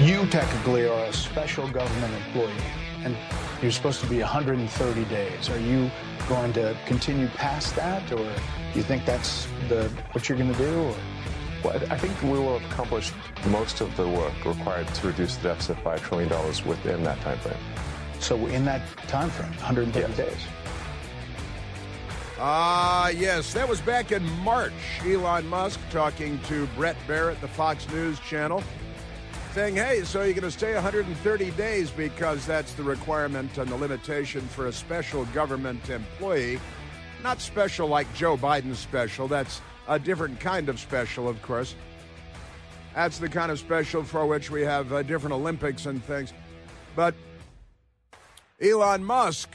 You technically are a special government employee, and you're supposed to be 130 days. Are you going to continue past that, or do you think that's what you're going to do? Or? Well, I think we will have accomplished most of the work required to reduce the deficit by $1 trillion within that time frame. So in that time frame, 130 days. Yes, that was back in March. Elon Musk talking to Brett Barrett, the Fox News channel, saying, hey, so you're going to stay 130 days because that's the requirement and the limitation for a special government employee. Not special like Joe Biden's special. That's a different kind of special, of course. That's the kind of special for which we have different Olympics and things. But Elon Musk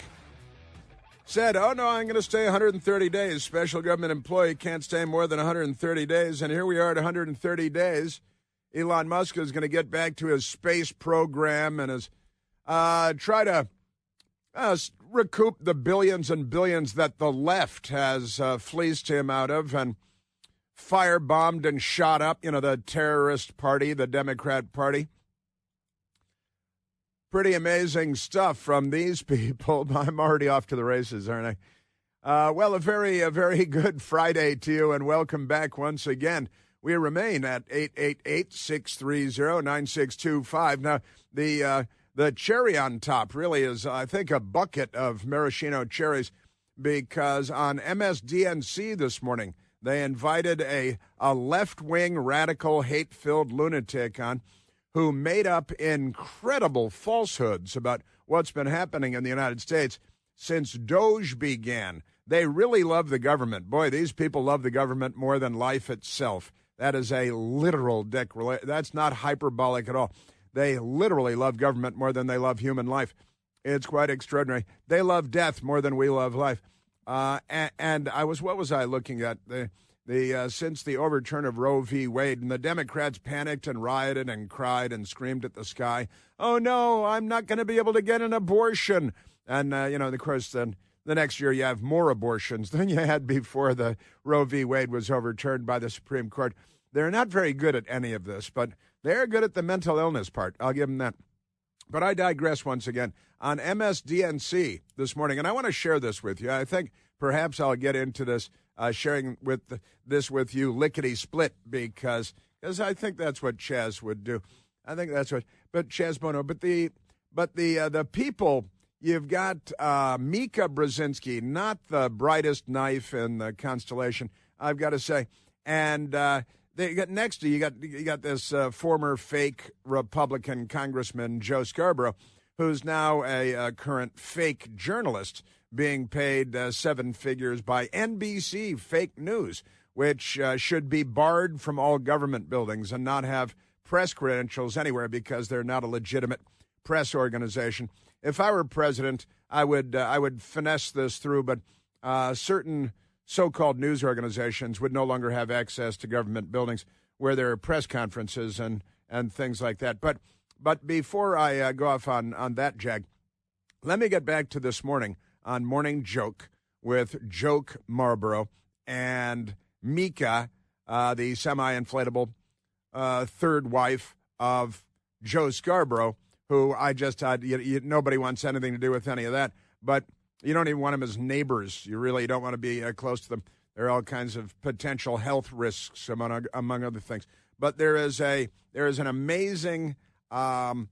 said, oh, no, I'm going to stay 130 days. Special government employee can't stay more than 130 days. And here we are at 130 days. Elon Musk is going to get back to his space program and his try to recoup the billions and billions that the left has fleeced him out of and firebombed and shot up, the terrorist party, the Democrat Party. Pretty amazing stuff from these people. I'm already off to the races, aren't I? Well, a very good Friday to you, and welcome back once again. We remain at 888-630-9625. Now, the cherry on top really is, I think, a bucket of maraschino cherries, because on MSDNC this morning, they invited a left-wing, radical, hate-filled lunatic on who made up incredible falsehoods about what's been happening in the United States since Doge began. They really love the government. Boy, these people love the government more than life itself. That is a literal declaration. That's not hyperbolic at all. They literally love government more than they love human life. It's quite extraordinary. They love death more than we love life. And what was I looking at? Since the overturn of Roe v. Wade, and the Democrats panicked and rioted and cried and screamed at the sky, oh, no, I'm not going to be able to get an abortion. And, of course, then the next year you have more abortions than you had before the Roe v. Wade was overturned by the Supreme Court. They're not very good at any of this, but they're good at the mental illness part. I'll give them that. But I digress once again. On MSDNC this morning, and I want to share this with you. I think perhaps I'll get into this, sharing this with you lickety-split, because I think that's what Chaz would do. I think that's what, but Chaz Bono. But the people, you've got Mika Brzezinski, not the brightest knife in the constellation, I've got to say, and they got next to you got this former fake Republican Congressman Joe Scarborough, who's now a current fake journalist being paid 7 figures by NBC fake news, which should be barred from all government buildings and not have press credentials anywhere because they're not a legitimate press organization. If I were president, I would finesse this through, but certain so-called news organizations would no longer have access to government buildings where there are press conferences and things like that. But before I go off on that, Jag, let me get back to this morning on Morning Joke with Joke Marlborough and Mika, the semi-inflatable third wife of Joe Scarborough, who I just nobody wants anything to do with any of that. But you don't even want them as neighbors. You really don't want to be close to them. There are all kinds of potential health risks, among other things. But there is an amazing moment.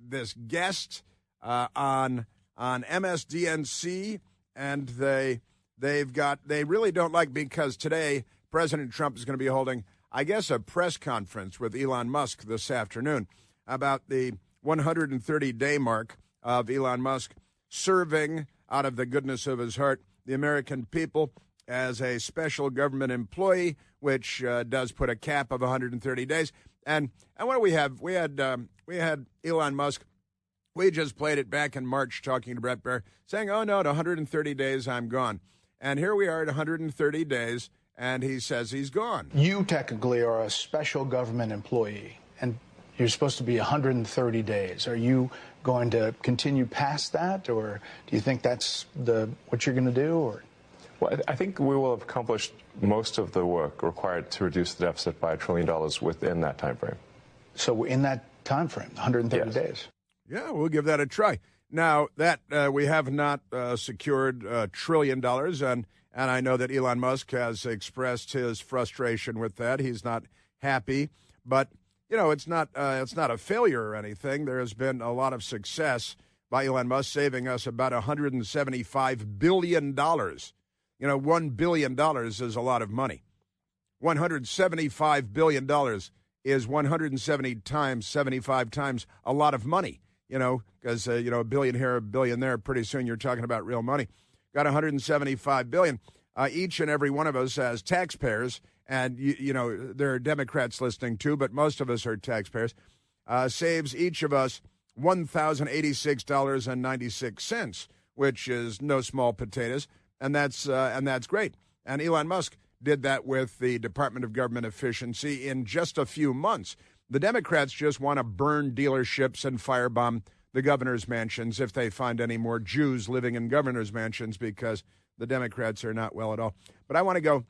This guest on MSDNC, and they really don't like, because today President Trump is going to be holding, I guess, a press conference with Elon Musk this afternoon about the 130-day mark of Elon Musk serving, out of the goodness of his heart, the American people as a special government employee, which does put a cap of 130 days. And what do we have? We had Elon Musk. We just played it back in March, talking to Brett Barrett, saying, oh, no, to 130 days, I'm gone. And here we are at 130 days, and he says he's gone. You technically are a special government employee, and you're supposed to be 130 days. Are you going to continue past that, or do you think that's what you're going to do? Or? Well, I think we will have accomplished most of the work required to reduce the deficit by $1 trillion within that time frame. So in that time frame, 130 days. Yeah, we'll give that a try. Now, that we have not secured $1 trillion, and I know that Elon Musk has expressed his frustration with that. He's not happy, but you know, it's not a failure or anything. There has been a lot of success by Elon Musk, saving us about $175 billion. You know, $1 billion is a lot of money. $175 billion is 170 times, 75 times a lot of money. You know, because, you know, a billion here, a billion there, pretty soon you're talking about real money. Got $175 billion. Each and every one of us as taxpayers, and, you know, there are Democrats listening too, but most of us are taxpayers, saves each of us $1,086.96, which is no small potatoes, and that's great. And Elon Musk did that with the Department of Government Efficiency in just a few months. The Democrats just want to burn dealerships and firebomb the governor's mansions if they find any more Jews living in governor's mansions, because the Democrats are not well at all. But I want to go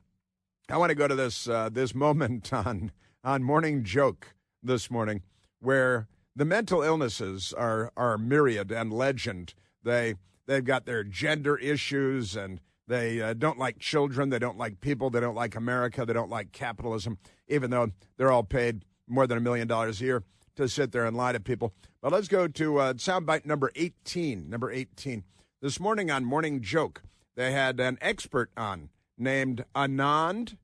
to this moment on Morning Joke this morning, where the mental illnesses are myriad and legend. They've got their gender issues, and they don't like children, they don't like people, they don't like America, they don't like capitalism, even though they're all paid more than $1 million a year to sit there and lie to people. But let's go to soundbite number 18. Number 18. This morning on Morning Joke, they had an expert on named Anand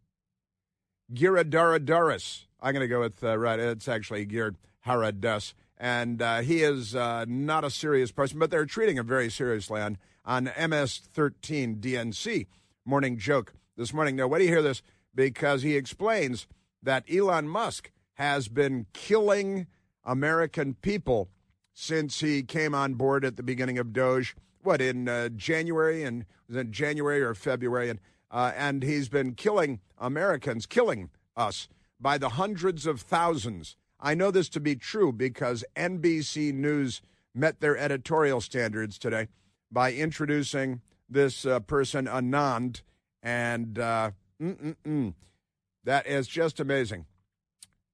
Giridharadas. I'm going to go with, right, it's actually Giridharadas. And he is not a serious person, but they're treating him very seriously on MS-13 DNC. Morning Joke this morning. Now, wait till you hear this, because he explains that Elon Musk has been killing American people since he came on board at the beginning of Doge, in January, and was it January or February, and he's been killing Americans, killing us by the hundreds of thousands. I know this to be true because NBC News met their editorial standards today by introducing this person, Anand, and that is just amazing.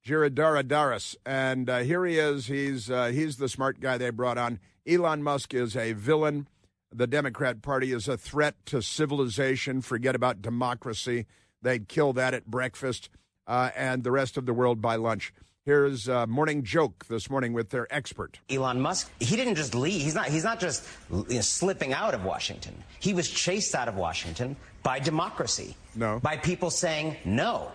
Giridharadas, and here he is. He's the smart guy they brought on. Elon Musk is a villain. The Democrat Party is a threat to civilization. Forget about democracy. They'd kill that at breakfast, and the rest of the world by lunch. Here's Morning Joke this morning with their expert. Elon Musk, he didn't just leave. He's not just slipping out of Washington. He was chased out of Washington by democracy. No. By people saying no.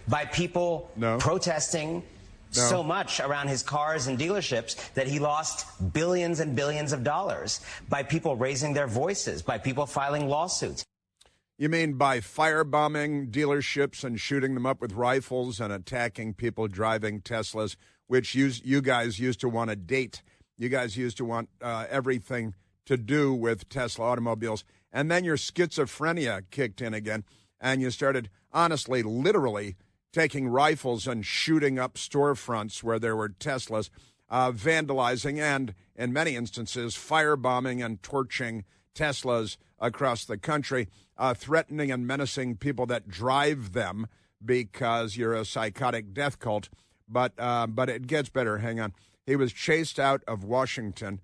By people protesting so much around his cars and dealerships that he lost billions and billions of dollars. By people raising their voices. By people filing lawsuits. You mean by firebombing dealerships and shooting them up with rifles and attacking people driving Teslas, which you guys used to want to date. You guys used to want everything to do with Tesla automobiles. And then your schizophrenia kicked in again, and you started, honestly, literally taking rifles and shooting up storefronts where there were Teslas, vandalizing and, in many instances, firebombing and torching Teslas across the country, threatening and menacing people that drive them because you're a psychotic death cult. But it gets better. Hang on. He was chased out of Washington,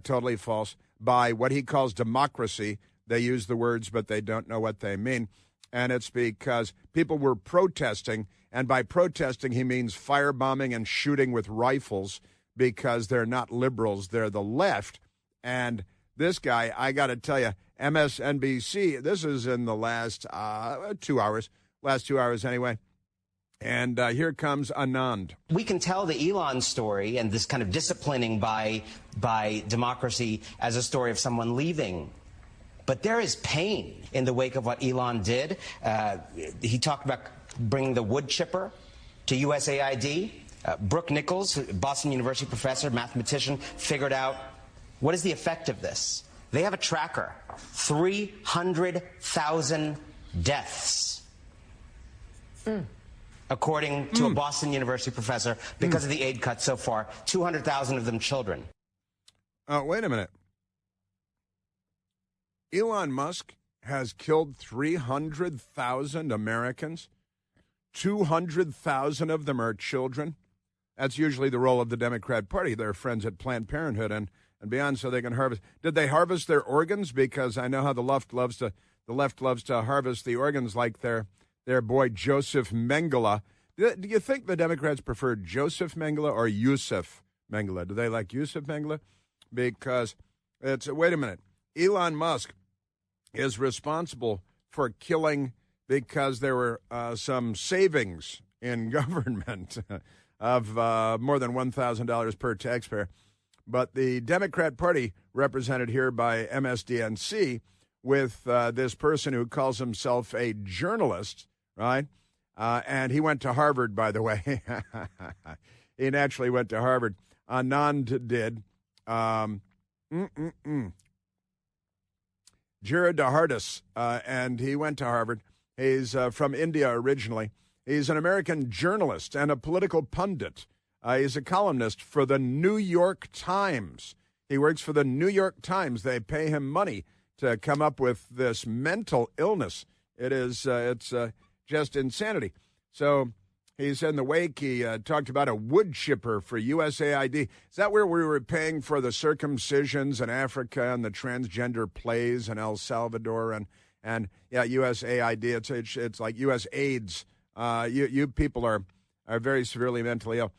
totally false, by what he calls democracy. They use the words, but they don't know what they mean. And it's because people were protesting, and by protesting, he means firebombing and shooting with rifles, because they're not liberals, they're the left. And this guy, I got to tell you, MSNBC, this is in the last 2 hours, anyway. And here comes Anand. We can tell the Elon story and this kind of disciplining by democracy as a story of someone leaving. But there is pain in the wake of what Elon did. He talked about bringing the wood chipper to USAID. Brooke Nichols, Boston University professor, mathematician, figured out what is the effect of this. They have a tracker. 300,000 deaths. According to a Boston University professor, because of the aid cuts so far, 200,000 of them children. Wait a minute. Elon Musk has killed 300,000 Americans. 200,000 of them are children. That's usually the role of the Democrat Party. They're friends at Planned Parenthood and beyond, so they can harvest. Did they harvest their organs? Because I know how the left loves to harvest the organs, like their boy Joseph Mengele. Do you think the Democrats prefer Joseph Mengele or Yusuf Mengele? Do they like Yusuf Mengele? Because wait a minute, Elon Musk is responsible for killing, because there were some savings in government of more than $1,000 per taxpayer. But the Democrat Party, represented here by MSNBC, with this person who calls himself a journalist, right? And he went to Harvard, by the way. He naturally went to Harvard. Anand did. Jared Dahardis, and he went to Harvard. He's from India originally. He's an American journalist and a political pundit. He's a columnist for the New York Times. He works for the New York Times. They pay him money to come up with this mental illness. It's just insanity. So he's in the wake. He talked about a wood chipper for USAID. Is that where we were paying for the circumcisions in Africa and the transgender plays in El Salvador and yeah, USAID? It's like USAIDs. You people are very severely mentally ill.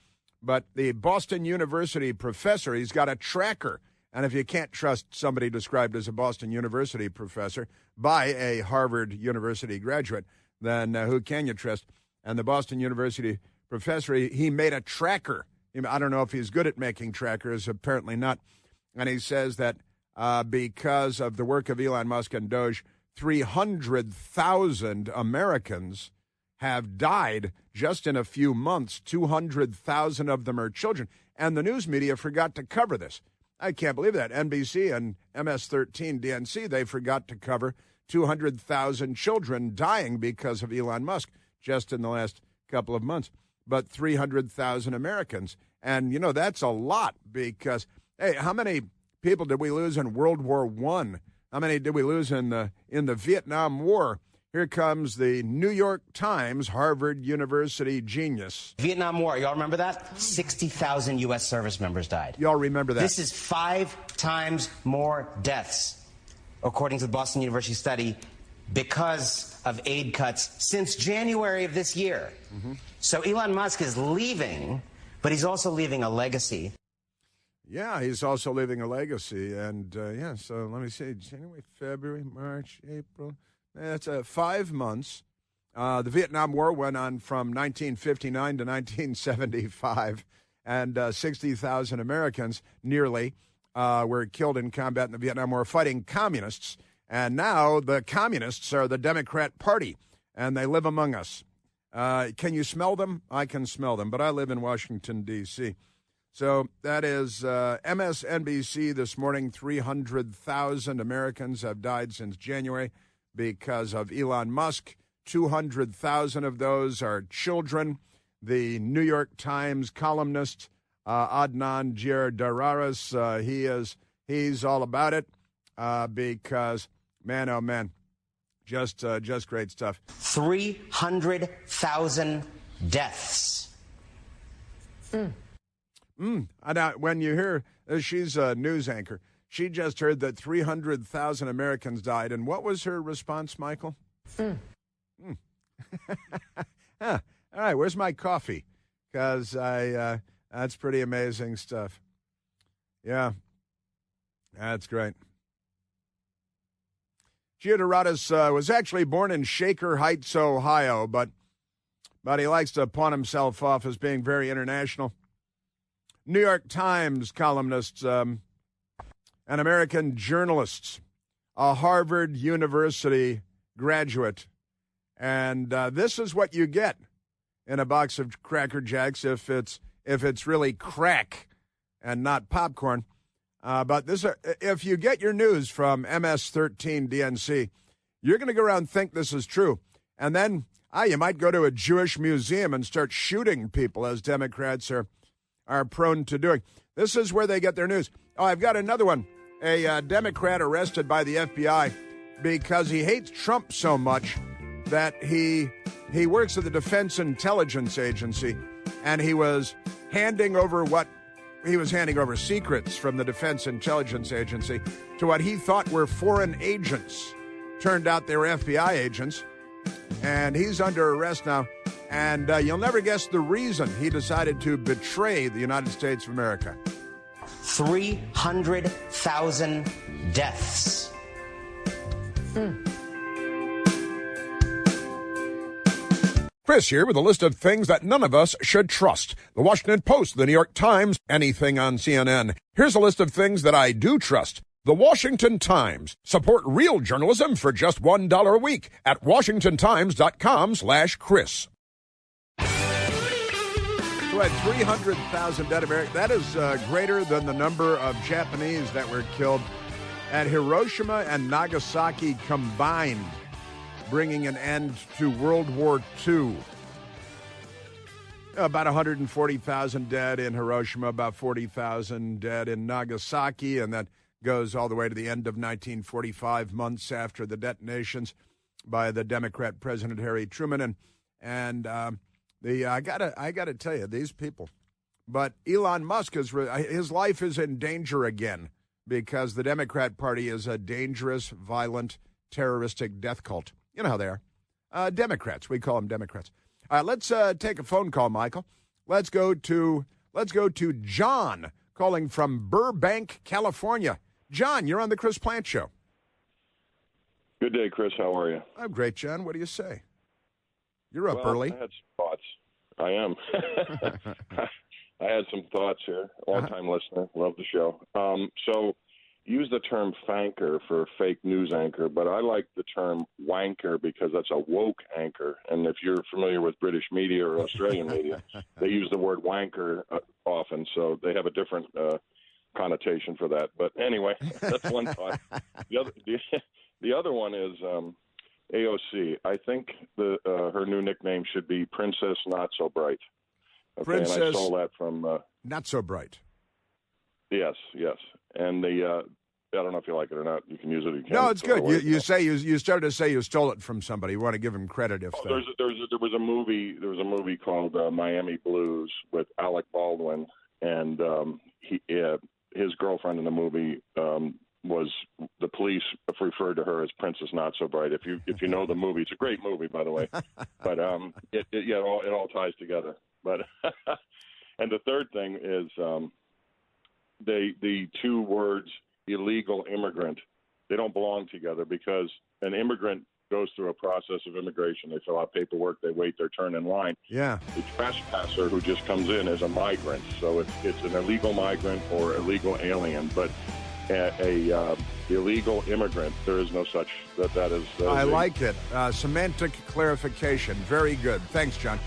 But the Boston University professor, he's got a tracker. And if you can't trust somebody described as a Boston University professor by a Harvard University graduate, then who can you trust? And the Boston University professor, he made a tracker. I don't know if he's good at making trackers, apparently not. And he says that because of the work of Elon Musk and Doge, 300,000 Americans have died just in a few months. 200,000 of them are children. And the news media forgot to cover this. I can't believe that. NBC and MS-13 DNC, they forgot to cover 200,000 children dying because of Elon Musk just in the last couple of months. But 300,000 Americans. And, you know, that's a lot because, hey, how many people did we lose in World War I? How many did we lose in the Vietnam War? Here comes the New York Times, Harvard University genius. Vietnam War, y'all remember that? 60,000 U.S. service members died. Y'all remember that? This is 5 times more deaths, according to the Boston University study, because of aid cuts since January of this year. Mm-hmm. So Elon Musk is leaving, but he's also leaving a legacy. Yeah, he's also leaving a legacy. And, so let me see, January, February, March, April. That's 5 months. The Vietnam War went on from 1959 to 1975, and 60,000 Americans nearly were killed in combat in the Vietnam War fighting communists. And now the communists are the Democrat Party, and they live among us. Can you smell them? I can smell them, but I live in Washington, D.C. So that is MSNBC this morning. 300,000 Americans have died since January because of Elon Musk. 200,000 of those are children. The New York Times columnist Adnan Girdharadas, he's all about it because, man, oh man, just great stuff. 300,000 deaths. When you hear, she's a news anchor. She just heard that 300,000 Americans died. And what was her response, Michael? All right, where's my coffee? Because that's pretty amazing stuff. Yeah, that's great. Giordaradas was actually born in Shaker Heights, Ohio, but he likes to pawn himself off as being very international. New York Times columnist, an American journalist, a Harvard University graduate. And this is what you get in a box of Cracker Jacks if it's really crack and not popcorn. But if you get your news from MS-13 DNC, you're going to go around and think this is true. And then you might go to a Jewish museum and start shooting people, as Democrats are prone to doing. This is where they get their news. Oh, I've got another one. A Democrat arrested by the FBI because he hates Trump so much that he works at the Defense Intelligence Agency, and he was handing over secrets from the Defense Intelligence Agency to what he thought were foreign agents. Turned out they were FBI agents, and he's under arrest now. And you'll never guess the reason he decided to betray the United States of America. 300,000 deaths. Chris here with a list of things that none of us should trust. The Washington Post, the New York Times, anything on CNN. Here's a list of things that I do trust. The Washington Times. Support real journalism for just $1 a week at washingtontimes.com/Chris. So at 300,000 dead Americans, that is greater than the number of Japanese that were killed at Hiroshima and Nagasaki combined, bringing an end to World War II. About 140,000 dead in Hiroshima, about 40,000 dead in Nagasaki, and that goes all the way to the end of 1945, months after the detonations by the Democrat President Harry Truman. And I gotta tell you, these people. But Elon Musk his life is in danger again because the Democrat Party is a dangerous, violent, terroristic death cult. You know how they are. Democrats. We call them Democrats. Let's take a phone call, Michael. Let's go to John calling from Burbank, California. John, you're on the Chris Plant Show. Good day, Chris. How are you? I'm great, John. What do you say? You're up early. I had some thoughts. I am. I had some thoughts here. Long-time listener. Love the show. So use the term fanker for fake news anchor, but I like the term wanker because that's a woke anchor. And if you're familiar with British media or Australian media, they use the word wanker often, so they have a different connotation for that. But anyway, that's one thought. The other one is AOC. I think her new nickname should be Princess Not So Bright. Okay, Princess, and I stole that from Not So Bright. Yes. And I don't know if you like it or not. You can use it. You can. No, it's good. You started to say you stole it from somebody. You want to give him credit if there was a movie. There was a movie called Miami Blues with Alec Baldwin, and his girlfriend in the movie was the police referred to her as Princess Not So Bright. If you know the movie, it's a great movie, by the way. But it all ties together. But and the third thing is the two words illegal immigrant. They don't belong together because an immigrant goes through a process of immigration. They fill out paperwork. They wait their turn in line. Yeah. The trespasser who just comes in is a migrant. So it's an illegal migrant or illegal alien. But a illegal immigrant, there is no such. That is. I like it. Semantic clarification. Very good. Thanks, John.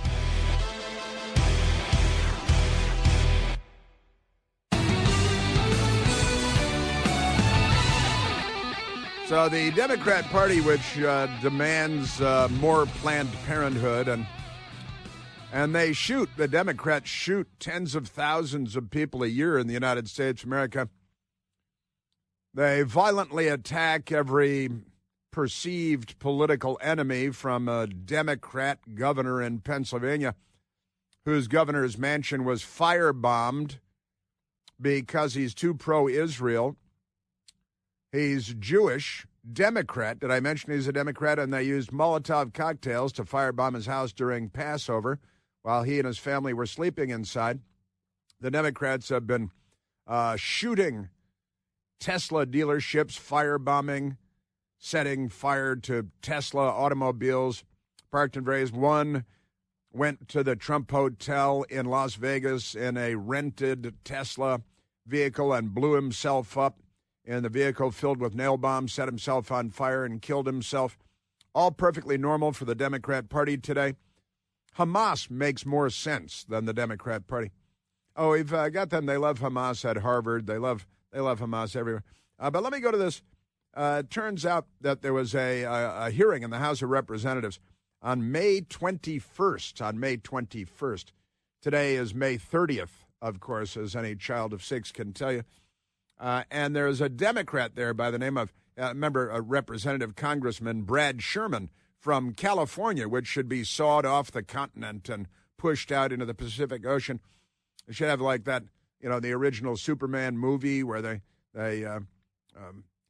So the Democrat Party, which demands more Planned Parenthood, and the Democrats shoot tens of thousands of people a year in the United States of America. They violently attack every perceived political enemy, from a Democrat governor in Pennsylvania whose governor's mansion was firebombed because he's too pro-Israel. He's Jewish, Democrat. Did I mention he's a Democrat? And they used Molotov cocktails to firebomb his house during Passover while he and his family were sleeping inside. The Democrats have been shooting Tesla dealerships, firebombing, setting fire to Tesla automobiles parked in various. One went to the Trump Hotel in Las Vegas in a rented Tesla vehicle and blew himself up in the vehicle filled with nail bombs, set himself on fire, and killed himself. All perfectly normal for the Democrat Party today. Hamas makes more sense than the Democrat Party. Oh, we've got them. They love Hamas at Harvard. They love Hamas everywhere. But let me go to this. It turns out that there was a hearing in the House of Representatives on May 21st. On May 21st. Today is May 30th, of course, as any child of 6 can tell you. And there's a Democrat there by the name of, remember, Representative Congressman Brad Sherman from California, which should be sawed off the continent and pushed out into the Pacific Ocean. It should have like that, the original Superman movie where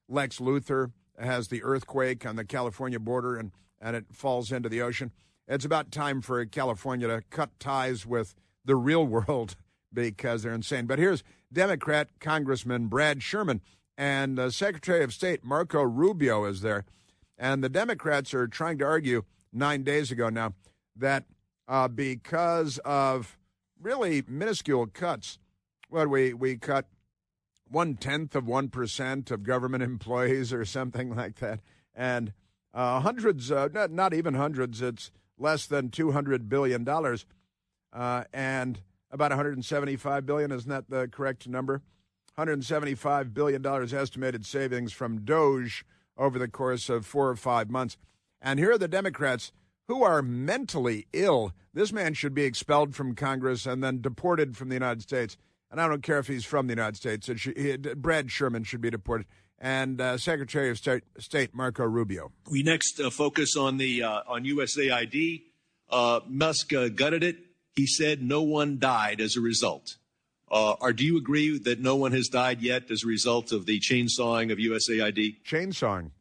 Lex Luthor has the earthquake on the California border and it falls into the ocean. It's about time for California to cut ties with the real world because they're insane. But here's Democrat Congressman Brad Sherman, and Secretary of State Marco Rubio is there. And the Democrats are trying to argue 9 days ago now that because of really minuscule cuts, we cut 0.1% of government employees or something like that. And hundreds, not even hundreds, it's less than $200 billion. And about $175 billion, isn't that the correct number? $175 billion estimated savings from DOGE over the course of 4 or 5 months. And here are the Democrats who are mentally ill. This man should be expelled from Congress and then deported from the United States. And I don't care if he's from the United States. Brad Sherman should be deported. And Secretary of State Marco Rubio. We next focus on the on USAID. Musk gutted it. He said no one died as a result. Do you agree that no one has died yet as a result of the chainsawing of USAID? Chainsawing.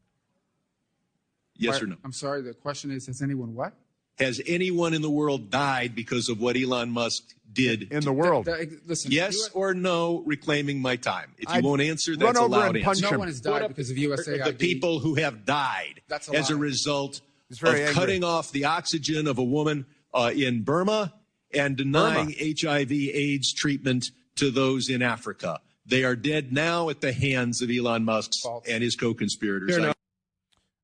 Yes or no? I'm sorry, the question is, has anyone what? Has anyone in the world died because of what Elon Musk did? In the world. Listen, yes or no, reclaiming my time. If you won't answer, that's a loud answer. No one has died because of USAID. The people who have died as a result of cutting off the oxygen of a woman in Burma and denying HIV/AIDS treatment to those in Africa. They are dead now at the hands of Elon Musk and his co-conspirators.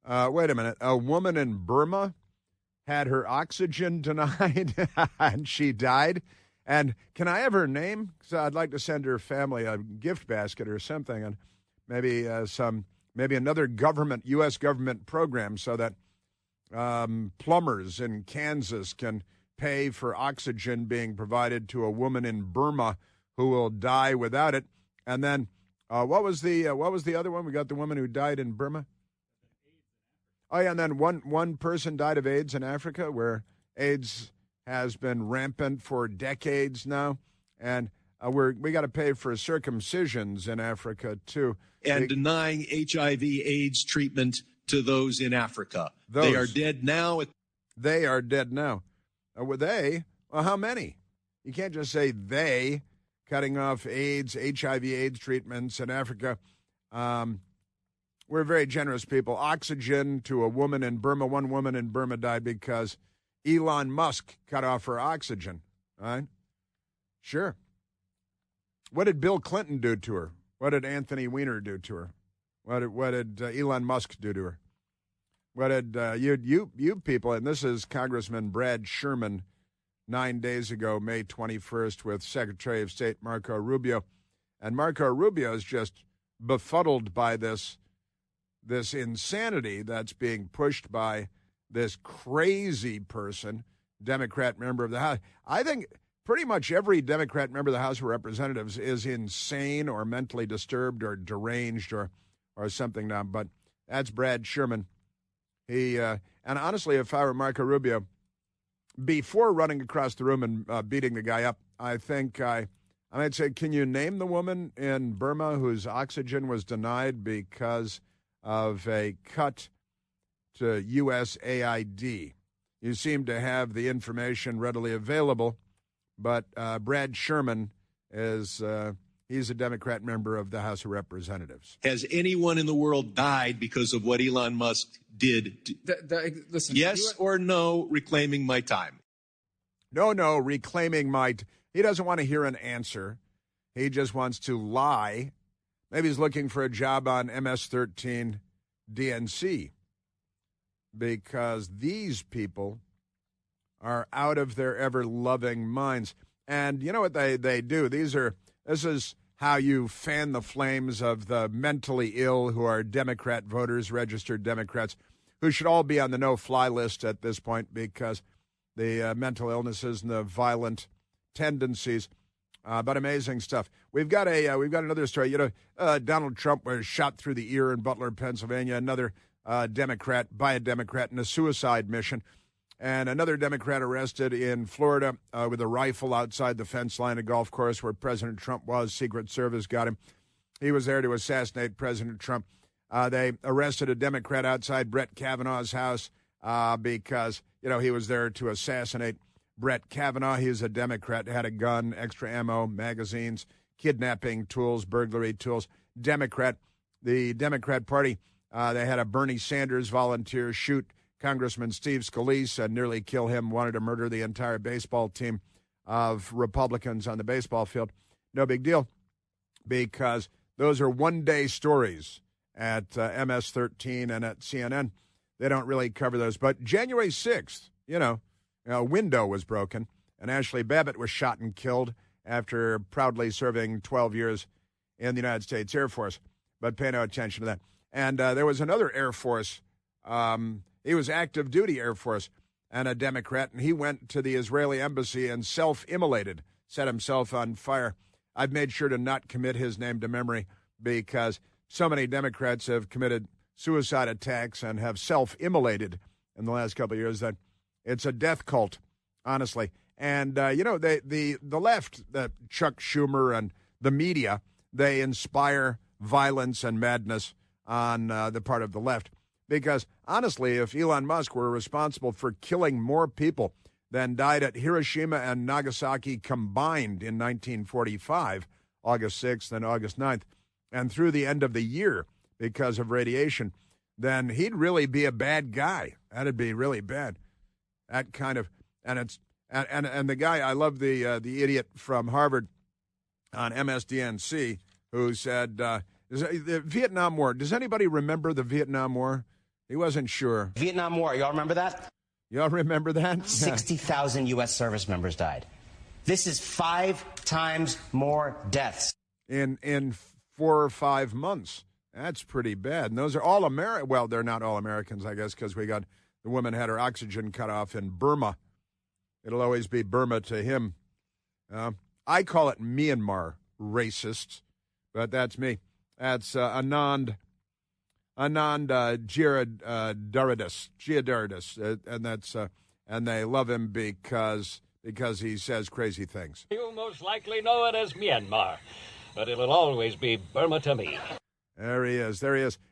Wait a minute. A woman in Burma had her oxygen denied and she died. And can I have her name? Because I'd like to send her family a gift basket or something, and maybe another U.S. government program so that plumbers in Kansas can pay for oxygen being provided to a woman in Burma who will die without it. And then what was the other one? We got the woman who died in Burma. Oh yeah, and then one person died of AIDS in Africa, where AIDS has been rampant for decades now, and we got to pay for circumcisions in Africa too. And denying HIV/AIDS treatment to those in Africa. They are dead now. They are dead now. Were they? Well, how many? You can't just say they cutting off AIDS, HIV/AIDS treatments in Africa. We're very generous people. Oxygen to a woman in Burma. One woman in Burma died because Elon Musk cut off her oxygen. All right? Sure. What did Bill Clinton do to her? What did Anthony Weiner do to her? What did Elon Musk do to her? What did you people, and this is Congressman Brad Sherman 9 days ago, May 21st, with Secretary of State Marco Rubio. And Marco Rubio is just befuddled by this insanity that's being pushed by this crazy person, Democrat member of the House. I think pretty much every Democrat member of the House of Representatives is insane or mentally disturbed or deranged or something now. But that's Brad Sherman. And honestly, if I were Marco Rubio, before running across the room and beating the guy up, I think I might say, can you name the woman in Burma whose oxygen was denied because of a cut to USAID? You seem to have the information readily available, but Brad Sherman is he's a Democrat member of the House of Representatives. Has anyone in the world died because of what Elon Musk did? Listen, yes or no, reclaiming my time? No, reclaiming my... He doesn't want to hear an answer. He just wants to lie. Maybe he's looking for a job on MS-13 DNC, because these people are out of their ever-loving minds. And you know what they do? This is how you fan the flames of the mentally ill who are Democrat voters, registered Democrats, who should all be on the no-fly list at this point because the mental illnesses and the violent tendencies But amazing stuff. We've got another story. Donald Trump was shot through the ear in Butler, Pennsylvania. Another Democrat in a suicide mission. And another Democrat arrested in Florida with a rifle outside the fence line, a golf course where President Trump was. Secret Service got him. He was there to assassinate President Trump. They arrested a Democrat outside Brett Kavanaugh's house because, he was there to assassinate Brett Kavanaugh. He's a Democrat, had a gun, extra ammo, magazines, kidnapping tools, burglary tools. The Democrat Party, they had a Bernie Sanders volunteer shoot Congressman Steve Scalise and nearly kill him, wanted to murder the entire baseball team of Republicans on the baseball field. No big deal, because those are one-day stories at MS-13 and at CNN. They don't really cover those. But January 6th, a window was broken, and Ashley Babbitt was shot and killed after proudly serving 12 years in the United States Air Force. But pay no attention to that. And there was another Air Force. He was active duty Air Force and a Democrat, and he went to the Israeli embassy and self-immolated, set himself on fire. I've made sure to not commit his name to memory because so many Democrats have committed suicide attacks and have self-immolated in the last couple of years that it's a death cult, honestly. And, the left, Chuck Schumer and the media, they inspire violence and madness on the part of the left. Because, honestly, if Elon Musk were responsible for killing more people than died at Hiroshima and Nagasaki combined in 1945, August 6th and August 9th, and through the end of the year because of radiation, then he'd really be a bad guy. That'd be really bad. That kind of, and the guy, I love the idiot from Harvard on MSDNC who said, the Vietnam War, does anybody remember the Vietnam War? He wasn't sure. Vietnam War, y'all remember that? Y'all remember that? 60,000 U.S. service members died. This is 5 times more deaths. In 4 or 5 months. That's pretty bad. And those are all American. Well, they're not all Americans, I guess, because the woman had her oxygen cut off in Burma. It'll always be Burma to him. I call it Myanmar, racist, but that's me. That's Anand Giadardis, and that's and they love him because he says crazy things. You most likely know it as Myanmar, but it'll always be Burma to me. There he is.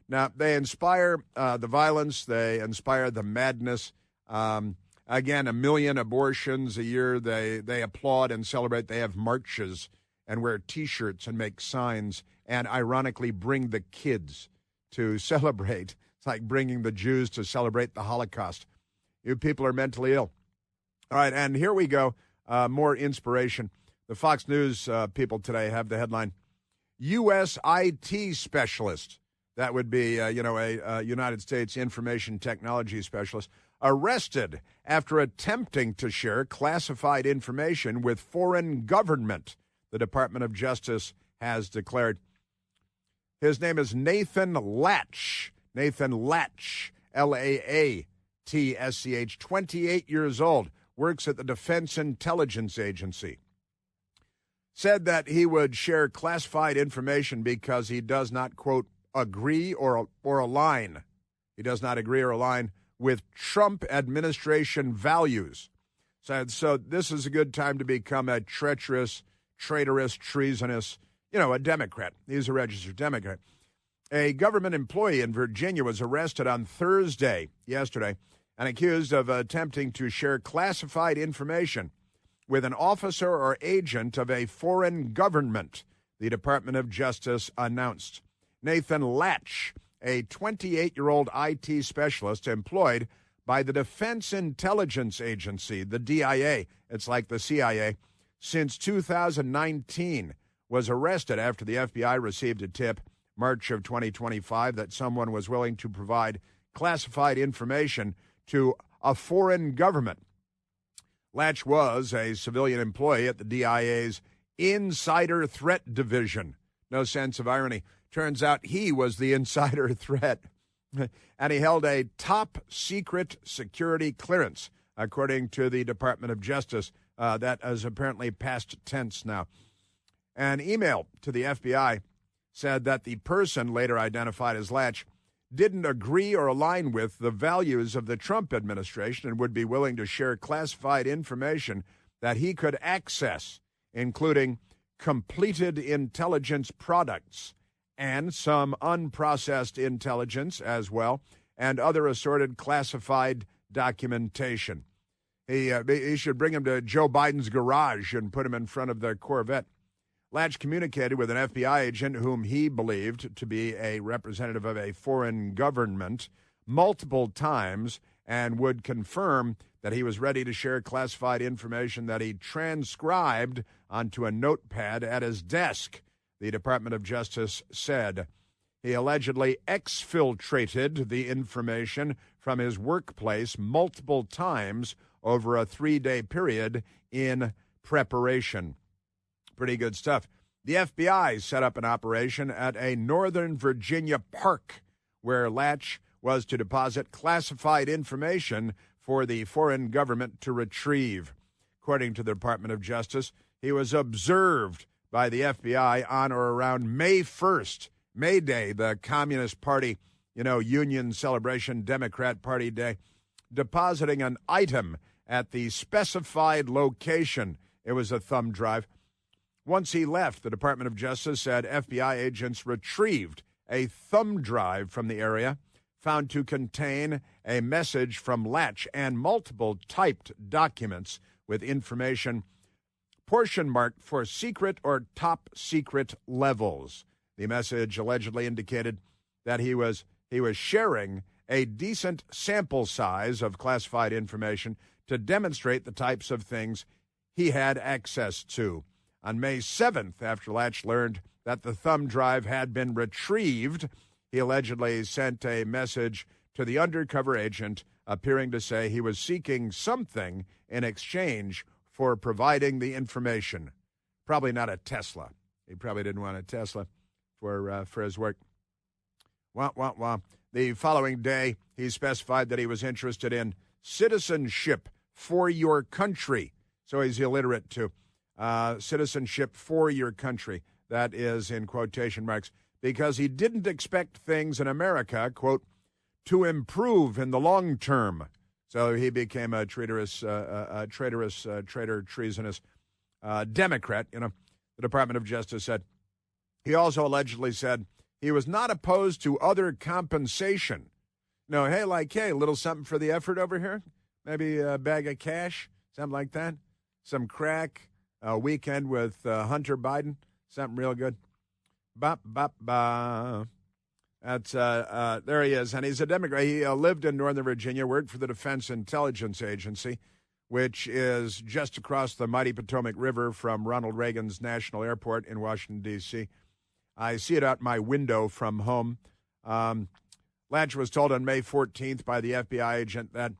Now, they inspire the violence. They inspire the madness. Again, 1 million abortions a year. They applaud and celebrate. They have marches and wear T-shirts and make signs and, ironically, bring the kids to celebrate. It's like bringing the Jews to celebrate the Holocaust. You people are mentally ill. All right, and here we go. More inspiration. The Fox News people today have the headline, U.S. IT specialist. That would be, a United States information technology specialist, arrested after attempting to share classified information with foreign government, the Department of Justice has declared. His name is Nathan Latch. Nathan Latch, L-A-A-T-S-C-H, 28 years old, works at the Defense Intelligence Agency. Said that he would share classified information because he does not, quote, agree or align. He does not agree or align with Trump administration values. So this is a good time to become a treacherous, traitorous, treasonous, a Democrat. He's a registered Democrat. A government employee in Virginia was arrested on yesterday, and accused of attempting to share classified information with an officer or agent of a foreign government, the Department of Justice announced. Nathan Latch, a 28-year-old IT specialist employed by the Defense Intelligence Agency, the DIA, it's like the CIA, since 2019, was arrested after the FBI received a tip, March of 2025, that someone was willing to provide classified information to a foreign government. Latch was a civilian employee at the DIA's Insider Threat Division. No sense of irony. Turns out he was the insider threat. And he held a top secret security clearance, according to the Department of Justice. That is apparently past tense now. An email to the FBI said that the person, later identified as Latch, didn't agree or align with the values of the Trump administration and would be willing to share classified information that he could access, including completed intelligence products and some unprocessed intelligence as well, and other assorted classified documentation. He should bring him to Joe Biden's garage and put him in front of the Corvette. Latch communicated with an FBI agent whom he believed to be a representative of a foreign government multiple times and would confirm that he was ready to share classified information that he transcribed onto a notepad at his desk, the Department of Justice said. He allegedly exfiltrated the information from his workplace multiple times over a 3-day period in preparation. Pretty good stuff. The FBI set up an operation at a Northern Virginia park where Latch was to deposit classified information for the foreign government to retrieve. According to the Department of Justice, he was observed by the FBI on or around May 1st, May Day, the Communist Party, Union Celebration Democrat Party Day, depositing an item at the specified location. It was a thumb drive. Once he left, the Department of Justice said FBI agents retrieved a thumb drive from the area, found to contain a message from Latch and multiple typed documents with information portion marked for secret or top secret levels. The message allegedly indicated that he was sharing a decent sample size of classified information to demonstrate the types of things he had access to. On May 7th, after Latch learned that the thumb drive had been retrieved, he allegedly sent a message to the undercover agent appearing to say he was seeking something in exchange for providing the information. Probably not a Tesla. He probably didn't want a Tesla for his work. Wah, wah, wah. The following day, he specified that he was interested in citizenship for your country. So he's illiterate, too. Citizenship for your country. That is in quotation marks. Because he didn't expect things in America, quote, to improve in the long term. So he became a treasonous Democrat, The Department of Justice said. He also allegedly said he was not opposed to other compensation. No, hey, a little something for the effort over here? Maybe a bag of cash, something like that? Some crack, a weekend with Hunter Biden, something real good. Bop, bop, bop. That's there he is, and he's a Democrat. He lived in Northern Virginia, worked for the Defense Intelligence Agency, which is just across the mighty Potomac River from Ronald Reagan's National Airport in Washington, D.C. I see it out my window from home. Latch was told on May 14th by the FBI agent that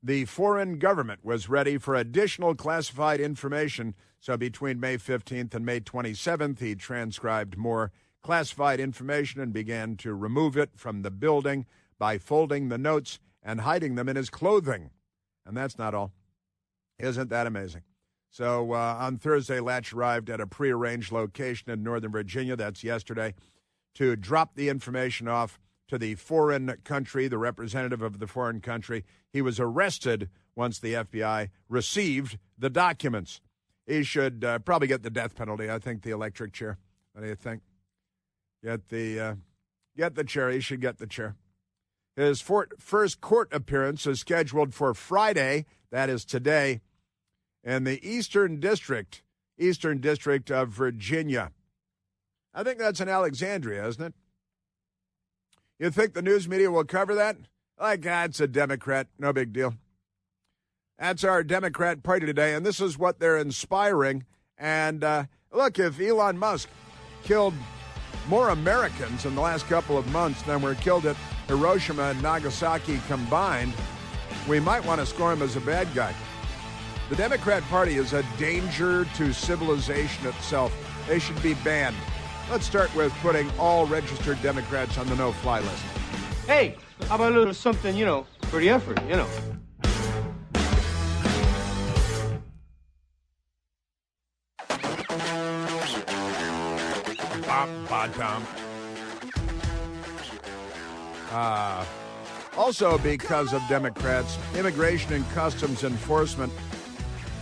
the foreign government was ready for additional classified information, so between May 15th and May 27th, he transcribed more classified information and began to remove it from the building by folding the notes and hiding them in his clothing. And that's not all. Isn't that amazing? So on Thursday, Latch arrived at a prearranged location in Northern Virginia, that's yesterday, to drop the information off to the foreign country, the representative of the foreign country. He was arrested once the FBI received the documents. He should probably get the death penalty. I think the electric chair. What do you think? Get the chair. He should get the chair. His first court appearance is scheduled for Friday. That is today, in the Eastern District of Virginia. I think that's in Alexandria, isn't it? You think the news media will cover that? It's a Democrat. No big deal. That's our Democrat Party today, and this is what they're inspiring. And look, if Elon Musk killed more Americans in the last couple of months than were killed at Hiroshima and Nagasaki combined, we might want to score him as a bad guy. The Democrat Party is a danger to civilization itself. They should be banned. Let's start with putting all registered Democrats on the no-fly list. Hey, how about a little something, for the effort, Ba-dum. Also, because of Democrats, Immigration and Customs Enforcement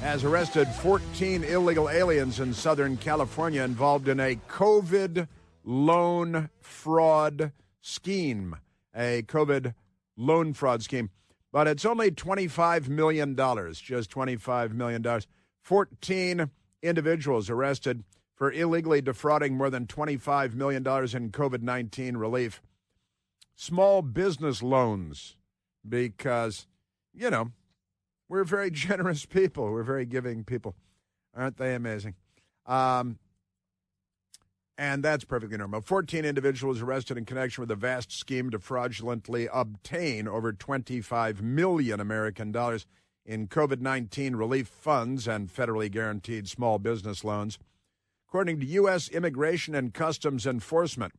has arrested 14 illegal aliens in Southern California involved in a COVID loan fraud scheme. A COVID loan fraud scheme. But it's only $25 million, just $25 million. 14 individuals arrested for illegally defrauding more than $25 million in COVID-19 relief. Small business loans, because, you know, we're very generous people. We're very giving people. Aren't they amazing? And that's perfectly normal. 14 individuals arrested in connection with a vast scheme to fraudulently obtain over $25 million American dollars in COVID-19 relief funds and federally guaranteed small business loans. According to U.S. Immigration and Customs Enforcement.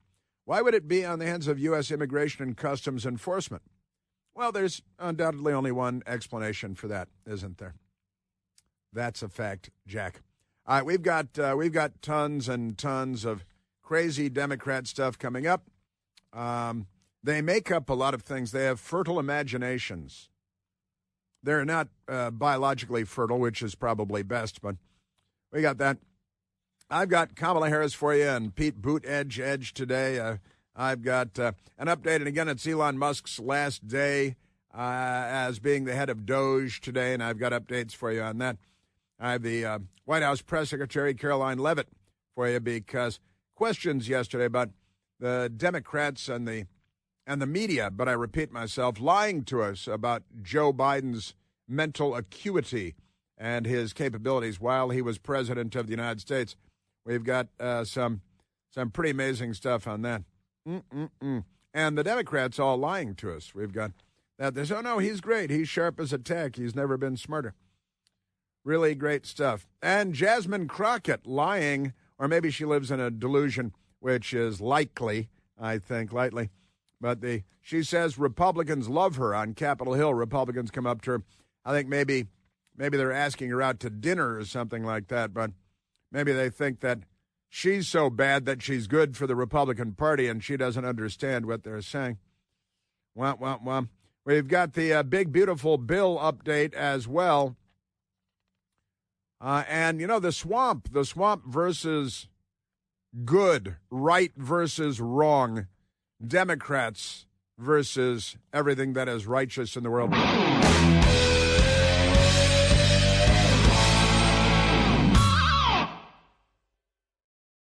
Why would it be on the hands of U.S. Immigration and Customs Enforcement? Well, there's undoubtedly only one explanation for that, isn't there? That's a fact, Jack. All right, we've got tons and tons of crazy Democrat stuff coming up. They make up a lot of things. They have fertile imaginations. They're not biologically fertile, which is probably best, but we got that. I've got Kamala Harris for you and Pete Buttigieg today. I've got an update, and again, it's Elon Musk's last day as being the head of Doge today, and I've got updates for you on that. I have the White House Press Secretary Caroline Leavitt for you, because questions yesterday about the Democrats and the media, but I repeat myself, lying to us about Joe Biden's mental acuity and his capabilities while he was president of the United States. We've got some pretty amazing stuff on that. And the Democrats all lying to us. We've got that. They say, oh, no, he's great. He's sharp as a tack. He's never been smarter. Really great stuff. And Jasmine Crockett lying, or maybe she lives in a delusion, which is likely, I think, lightly. But she says Republicans love her on Capitol Hill. Republicans come up to her. I think maybe they're asking her out to dinner or something like that, but maybe they think that she's so bad that she's good for the Republican Party and she doesn't understand what they're saying. Wah, wah, wah. We've got the big, beautiful bill update as well. And, you know, the swamp versus good, right versus wrong, Democrats versus everything that is righteous in the world.